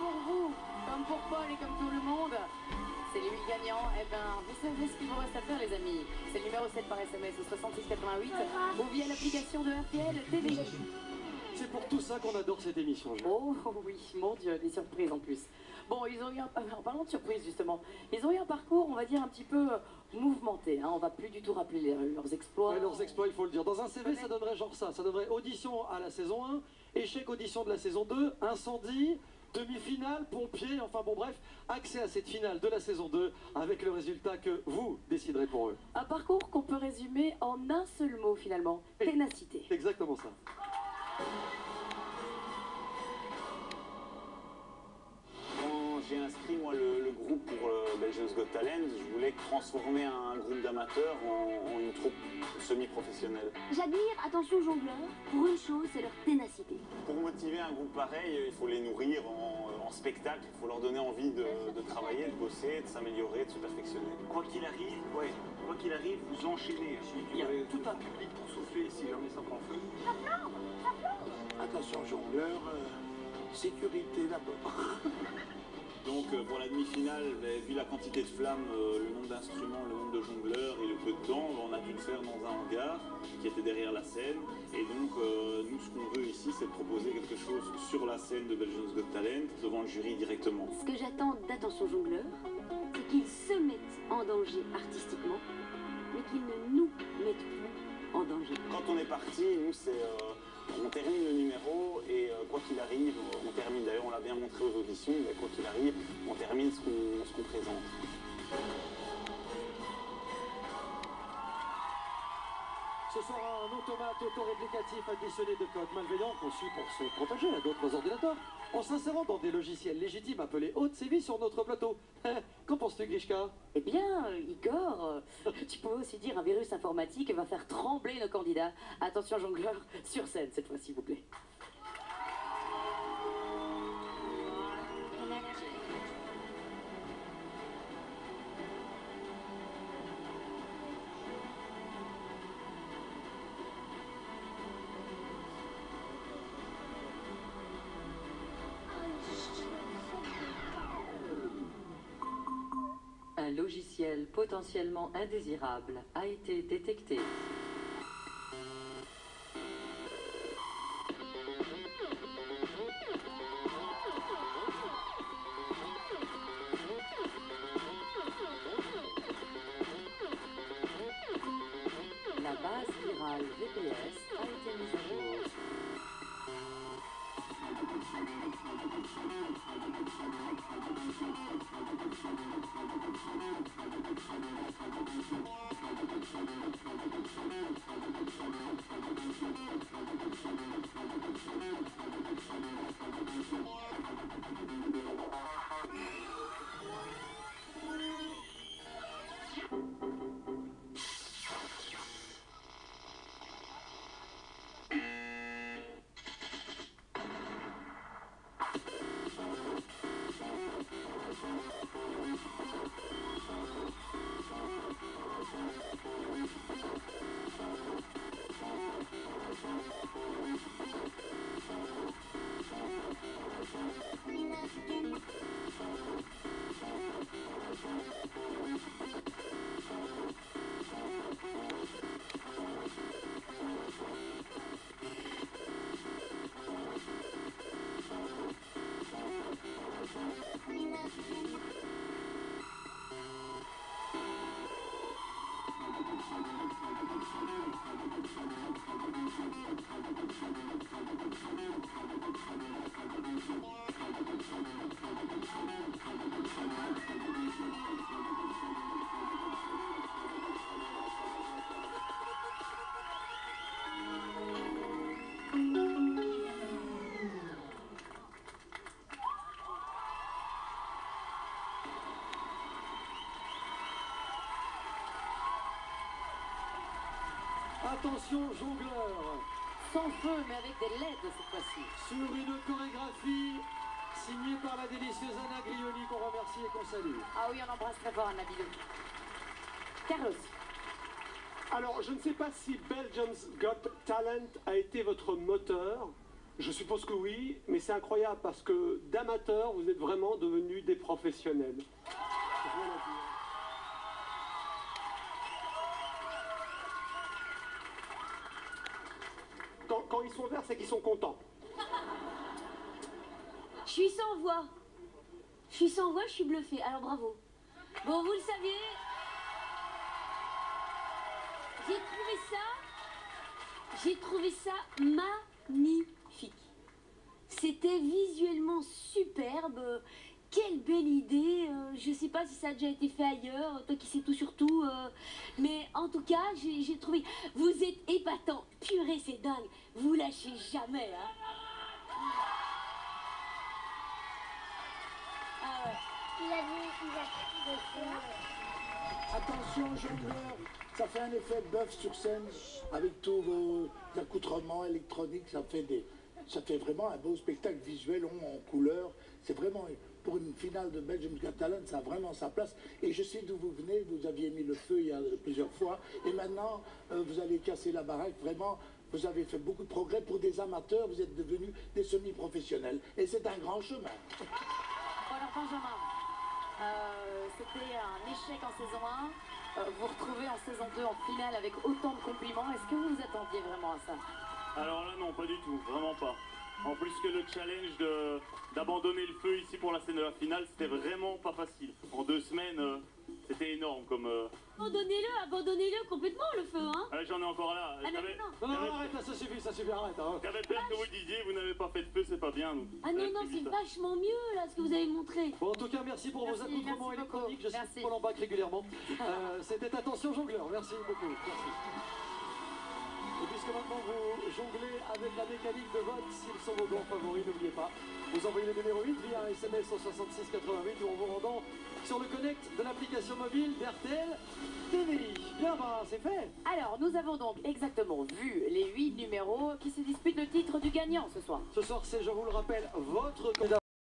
pour vous, comme pour Paul et comme tout le monde. C'est lui le gagnant. Eh bien, vous savez ce qu'il vous reste à faire, les amis. C'est le numéro 7 par SMS au 6688 ou via l'application de RTL TV. C'est pour tout ça qu'on adore cette émission. Oh oui, mon Dieu, des surprises en plus. Bon, ils ont eu en parlant de surprises justement, ils ont eu un parcours, on va dire, un petit peu mouvementé. Hein. On va plus du tout rappeler leurs exploits. Ouais, leurs exploits, il faut le dire. Dans un CV, ça donnerait genre ça. Ça donnerait audition à la saison 1, échec audition de la saison 2, incendie, demi-finale, pompier, enfin bon bref, accès à cette finale de la saison 2 avec le résultat que vous déciderez pour eux. Un parcours qu'on peut résumer en un seul mot finalement, ténacité. Exactement ça. Quand j'ai inscrit moi le groupe pour Belgium's Got Talent, je voulais transformer un groupe d'amateurs en une troupe semi-professionnelle. J'admire Attention Jongleur pour une chose, c'est leur ténacité. Pour motiver un groupe pareil, il faut les nourrir en spectacle, il faut leur donner envie de travailler, de bosser, de s'améliorer, de se perfectionner. Quoi qu'il arrive, vous enchaînez. Il y a tout un public pour souffler si jamais ça prend feu. Attention jongleur, sécurité d'abord. Donc pour la demi-finale, vu la quantité de flammes, le nombre d'instruments, le nombre de jongleurs et le peu de temps, on a dû le faire dans un hangar qui était derrière la scène. Et donc nous, ce qu'on veut ici, c'est de proposer quelque chose sur la scène de Belgium's Got Talent, devant le jury directement. Ce que j'attends d'Attention Jongleur, c'est qu'ils se mettent en danger artistiquement, mais qu'ils ne nous mettent plus en danger. Quand on est parti, nous, on termine le numéro et quoi qu'il arrive, on termine. D'ailleurs, on l'a bien montré aux auditions, mais quoi qu'il arrive, on termine ce qu'on présente. Ce sera un automate autoréplicatif additionné de codes malveillants conçus pour se protéger à d'autres ordinateurs en s'insérant dans des logiciels légitimes appelés haute sévie sur notre plateau. Qu'en penses-tu, Grishka? Eh bien, Igor, tu pourrais aussi dire un virus informatique va faire trembler nos candidats. Attention jongleur, sur scène cette fois s'il vous plaît. Un logiciel potentiellement indésirable a été détecté. La base virale VPS a été mise à jour. Attention jongleur, Sans feu mais avec des LED cette fois-ci. sur une chorégraphie signée par la délicieuse Anna Glioni qu'on remercie et qu'on salue. Ah oui, on embrasse très fort Anna Bilou. Carlos. Alors, je ne sais pas si Belgium's Got Talent a été votre moteur, Je suppose que oui, mais c'est incroyable parce que d'amateurs, vous êtes vraiment devenus des professionnels. Rien à dire. Quand ils sont verts, c'est qu'ils sont contents. Je suis sans voix. Je suis sans voix, je suis bluffée. Alors bravo. Bon, vous le saviez, j'ai trouvé ça magnifique. C'était visuellement superbe. Quelle belle idée. Je sais pas si ça a déjà été fait ailleurs, toi qui sais tout sur tout. Mais en tout cas, j'ai trouvé... Vous êtes épatant. Purée, c'est dingue. Vous lâchez jamais, hein. Ah ouais. Attention, jongleur, ça fait un effet bœuf sur scène avec tous vos accoutrements électroniques. Ça fait vraiment un beau spectacle visuel en couleur. C'est vraiment, pour une finale de Belgium Got Talent, ça a vraiment sa place. Et je sais d'où vous venez, vous aviez mis le feu il y a plusieurs fois. Et maintenant, vous allez casser la baraque. Vraiment, vous avez fait beaucoup de progrès. Pour des amateurs, vous êtes devenus des semi-professionnels. Et c'est un grand chemin. Alors Benjamin, c'était un échec en saison 1. Vous retrouvez en saison 2 en finale avec autant de compliments. Est-ce que vous vous attendiez vraiment à ça? Alors là, non, pas du tout, vraiment pas. En plus que le challenge d'abandonner le feu ici pour la scène de la finale, c'était vraiment pas facile. En 2 semaines, c'était énorme comme... Abandonnez-le complètement, le feu, hein. Ah, j'en ai encore là. Ah non, Non, arrête, là, ça suffit, arrête. Hein. J'avais peur que vous disiez, vous n'avez pas fait de feu, c'est pas bien. Donc, Ah non, c'est vachement mieux, là, ce que vous avez montré. Bon, en tout cas, merci pour vos accoutrements électroniques. Je suis Paul en bac régulièrement. C'était Attention Jongleur. Merci beaucoup. Merci. Et puisque maintenant vous jonglez avec la mécanique de vote, s'ils sont vos grands favoris, n'oubliez pas, vous envoyez le numéro 8 via un SMS au 66 88 ou en vous rendant sur le connect de l'application mobile d'RTL TVI. Bien, bah, c'est fait. Alors, nous avons donc exactement vu les 8 numéros qui se disputent le titre du gagnant ce soir. Ce soir, c'est, je vous le rappelle, votre candidat